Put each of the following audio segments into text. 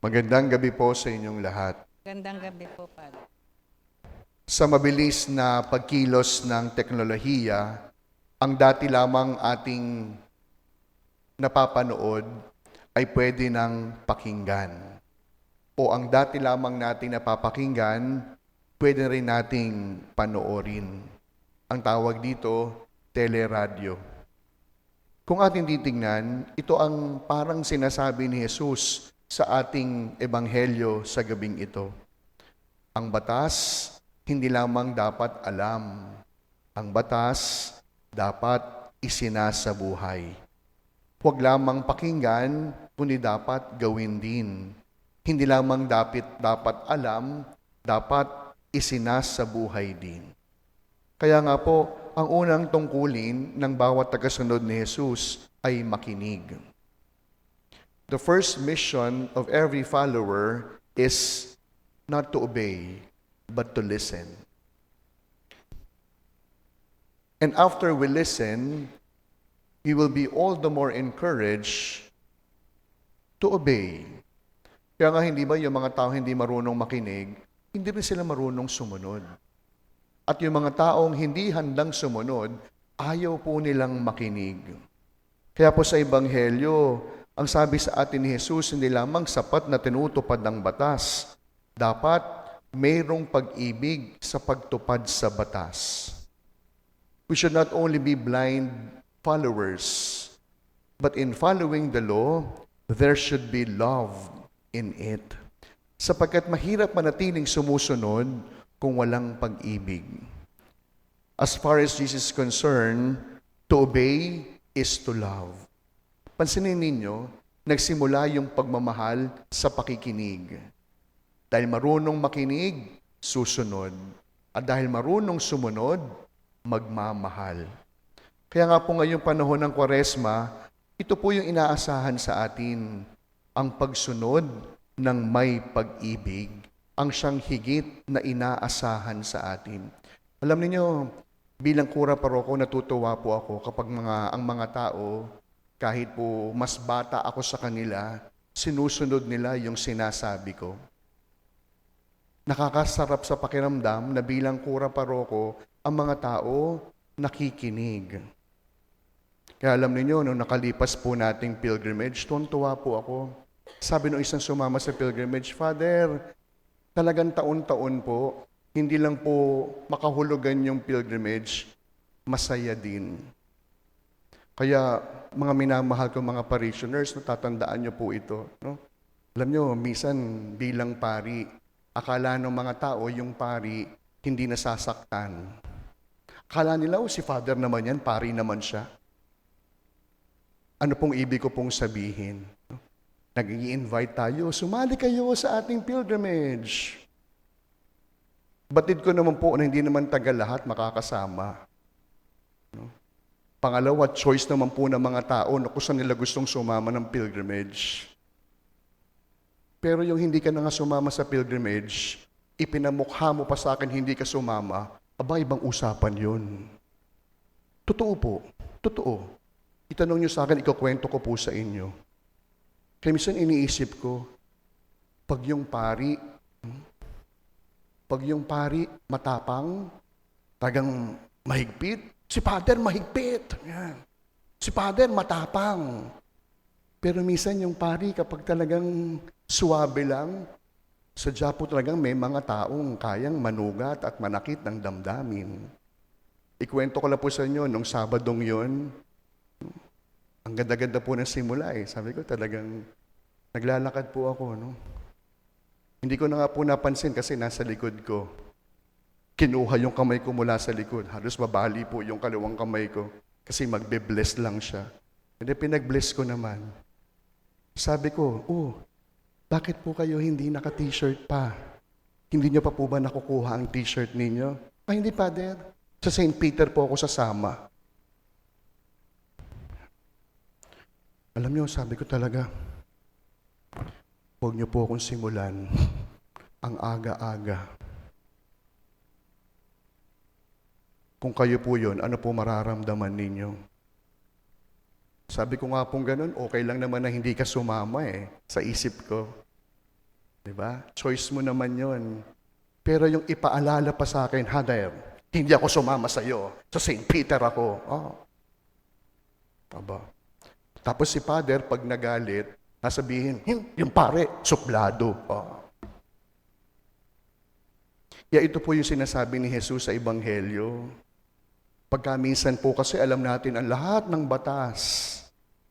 Magandang gabi po sa inyong lahat. Gandang gabi po, Padre. Sa mabilis na pagkilos ng teknolohiya, ang dati lamang ating napapanood ay pwede nang pakinggan. O ang dati lamang nating napapakinggan, pwede rin nating panoorin. Ang tawag dito, teleradyo. Kung ating titingnan, ito ang parang sinasabi ni Jesus sa ating ebanghelyo sa gabing ito. Ang batas, hindi lamang dapat alam. Ang batas, dapat isinasabuhay. Huwag lamang pakinggan, kundi dapat gawin din. Hindi lamang dapat alam, dapat isinasabuhay din. Kaya nga po, ang unang tungkulin ng bawat tagasunod ni Jesus ay makinig. The first mission of every follower is not to obey, but to listen. And after we listen, we will be all the more encouraged to obey. Kaya nga hindi ba yung mga tao hindi marunong makinig, hindi rin sila marunong sumunod. At yung mga taong hindi handang sumunod, ayaw po nilang makinig. Kaya po sa Ebanghelyo, ang sabi sa atin ni Jesus, hindi lamang sapat na tinutupad ng batas, dapat mayroong pag-ibig sa pagtupad sa batas. We should not only be blind followers, but in following the law, there should be love in it. Sapagkat mahirap manatiling sumusunod kung walang pag-ibig. As far as Jesus is concerned, to obey is to love. Pansinin ninyo, nagsimula yung pagmamahal sa pakikinig. Dahil marunong makinig, susunod. At dahil marunong sumunod, magmamahal. Kaya nga po ngayong panahon ng Kwaresma, ito po yung inaasahan sa atin, ang pagsunod ng may pag-ibig, ang siyang higit na inaasahan sa atin. Alam niyo, bilang kura paroko, natutuwa po ako kapag ang mga tao, kahit po mas bata ako sa kanila, sinusunod nila yung sinasabi ko. Nakakasarap sa pakiramdam na bilang kura paroko, ang mga tao nakikinig. Kaya alam niyo, nung nakalipas po nating pilgrimage, tuwang-tuwa po ako. Sabi nung isang sumama sa pilgrimage, Father, talagang taon-taon po, hindi lang po makahulugan yung pilgrimage, masaya din. Kaya mga minamahal ko mga parishioners, natatandaan niyo po ito. No? Alam niyo, minsan bilang pari, akala ng mga tao yung pari hindi nasasaktan. Akala nila, si Father naman yan, pari naman siya. Ano pong ibig ko pong sabihin? Nag-i-invite tayo, sumali kayo sa ating pilgrimage. Batid ko naman po na hindi naman taga lahat makakasama. No? Pangalawa, choice naman po ng mga tao na kung saan nila gustong sumama ng pilgrimage. Pero yung hindi ka na nga sumama sa pilgrimage, ipinamukha mo pa sa akin hindi ka sumama, aba, ibang usapan yun. Totoo po, totoo. Itanong nyo sa akin, ikukwento ko po sa inyo. Kaya minsan iniisip ko, pag yung pari matapang, tagang mahigpit, si Father mahigpit. Yan. Si Father matapang. Pero minsan yung pari kapag talagang suwabe lang, sadya po talagang may mga taong kayang manugat at manakit ng damdamin. Ikwento ko lang po sa inyo, nung Sabadong yon, ang ganda-ganda po ng simula eh. Sabi ko talagang naglalakad po ako. No? Hindi ko na nga po napansin kasi nasa likod ko. Kinuha yung kamay ko mula sa likod. Halos mabali po yung kaliwang kamay ko kasi magbe-bless lang siya. Hindi, pinag-bless ko naman. Sabi ko, bakit po kayo hindi naka-t-shirt pa? Hindi nyo pa po ba nakukuha ang t-shirt ninyo? Ay, hindi, Father. Sa St. Peter po ako sasama. Alam nyo, sabi ko talaga, huwag nyo po akong simulan ang aga-aga. Kung kayo po yun, ano po mararamdaman ninyo? Sabi ko nga pong ganun, okay lang naman na hindi ka sumama sa isip ko. Diba? Choice mo naman yon. Pero yung ipaalala pa sa akin, Father, hindi ako sumama sa iyo. Sa St. Peter ako. Oh. Aba. Tapos si Father, pag nagalit, nasabihin, yung pare, suplado. Oh. Kaya ito po yung sinasabi ni Jesus sa Ebanghelyo. Pagka minsan po kasi alam natin ang lahat ng batas,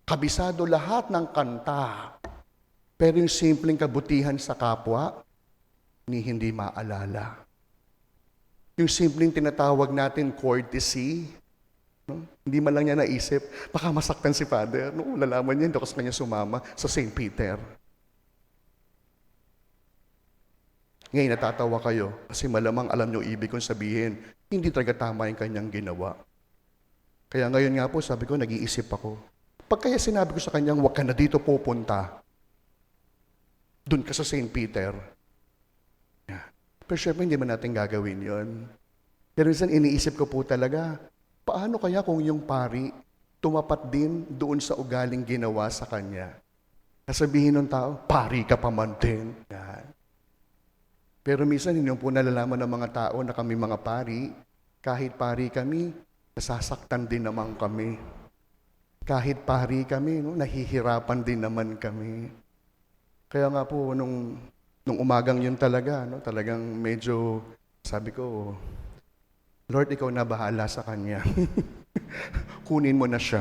kabisado lahat ng kanta, pero yung simpleng kabutihan sa kapwa, ni hindi maalala. Yung simpleng tinatawag natin courtesy, no? Hindi man lang niya naisip, baka masaktan si Father. No, lalaman niya, hindi ako sa kanya sumama sa St. Peter. Ngayon natatawa kayo kasi malamang alam niyo ibig kong sabihin, hindi talaga tama yung kanyang ginawa. Kaya ngayon nga po, sabi ko, nag-iisip ako. Pag kaya sinabi ko sa kanyang, huwag ka na dito pupunta, doon ka sa St. Peter. Yeah. Pero syempre, hindi man natin gagawin yon. Pero minsan, iniisip ko po talaga, paano kaya kung yung pari tumapat din doon sa ugaling ginawa sa kanya? Nasabihin ng tao, pari ka pa man din. Yan. Pero minsan, hindi po nalalaman ng mga tao na kami mga pari, kahit pari kami, nasasaktan din naman kami. Kahit pari kami, no, nahihirapan din naman kami. Kaya nga po, nung umagang yun talaga, no, talagang medyo, sabi ko, Lord, ikaw na bahala sa kanya. Kunin mo na siya.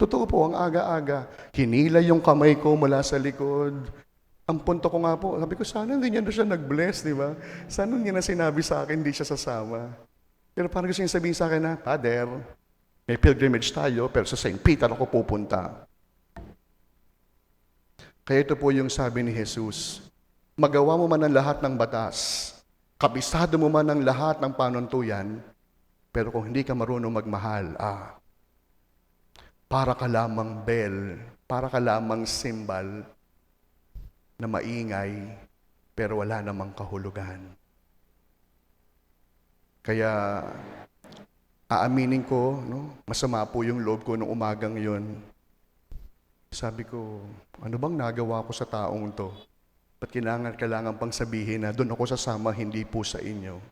Totoo po, ang aga-aga. Hinila yung kamay ko mula sa likod. Ang punto ko nga po, sabi ko, sana hindi niya na siya nag-bless, di ba? Sana niya na sinabi sa akin, hindi siya sasama. Pero parang gusto niya sabihin sa akin na, Father, may pilgrimage tayo, pero sa St. Peter ako pupunta. Kaya ito po yung sabi ni Jesus, magawa mo man ang lahat ng batas, kabisado mo man ang lahat ng panuntuyan, pero kung hindi ka marunong magmahal, para ka lamang bell, para ka lamang symbol, na maingay, pero wala namang kahulugan. Kaya, aaminin ko, no, masama po yung loob ko nung umagang yun. Sabi ko, ano bang nagawa ko sa taong to? Ba't kailangan pang sabihin na doon ako sasama, hindi po sa inyo?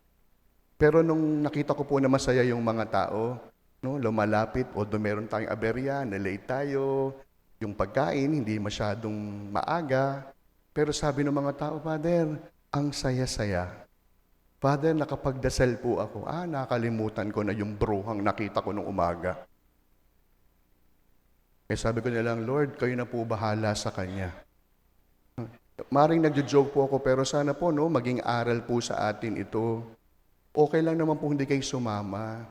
Pero nung nakita ko po na masaya yung mga tao, no, lumalapit, o doon meron tayong aberya, na-late tayo, yung pagkain, hindi masyadong maaga. Pero sabi ng mga tao, Father, ang saya-saya. Father, nakapagdasal po ako. Nakalimutan ko na yung bruhang nakita ko nung umaga. Kaya sabi ko nilang, Lord, kayo na po bahala sa kanya. Maring nagjo-joke po ako, pero sana po, no, maging aral po sa atin ito. Okay lang naman po hindi kayo sumama.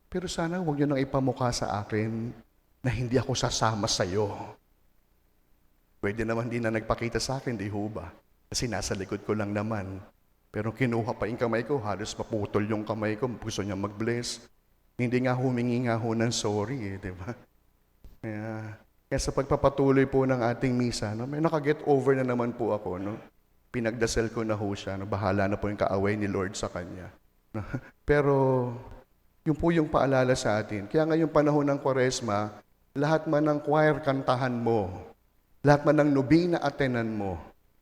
Pero sana huwag niyo nang ipamukha sa akin na hindi ako sasama sa iyo. Pwede naman din na nagpakita sa akin, di ho ba? Kasi nasa likod ko lang naman. Pero kinuha pa yung kamay ko, halos maputol yung kamay ko, gusto niya mag-bless. Hindi nga humingi nga ho ng sorry, di ba? Kaya sa pagpapatuloy po ng ating misa, no, may nakaget over na naman po ako. No? Pinagdasal ko na ho siya, no? Bahala na po yung kaaway ni Lord sa kanya. No? Pero, yun po yung paalala sa atin. Kaya ngayong panahon ng Kwaresma, lahat man ng choir kantahan mo, lahat man ng nobina atenan mo,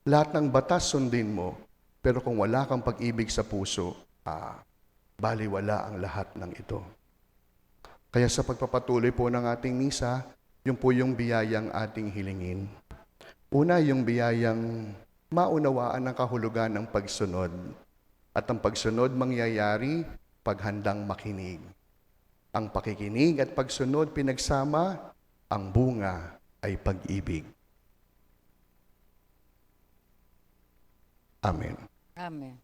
lahat ng batas sundin mo, pero kung wala kang pag-ibig sa puso, baliwala ang lahat ng ito. Kaya sa pagpapatuloy po ng ating misa, yun po yung biyayang ating hilingin. Una, yung biyayang maunawaan ang kahulugan ng pagsunod. At ang pagsunod mangyayari paghandang makinig. Ang pakikinig at pagsunod pinagsama, ang bunga ay pag-ibig. Amen. Amen.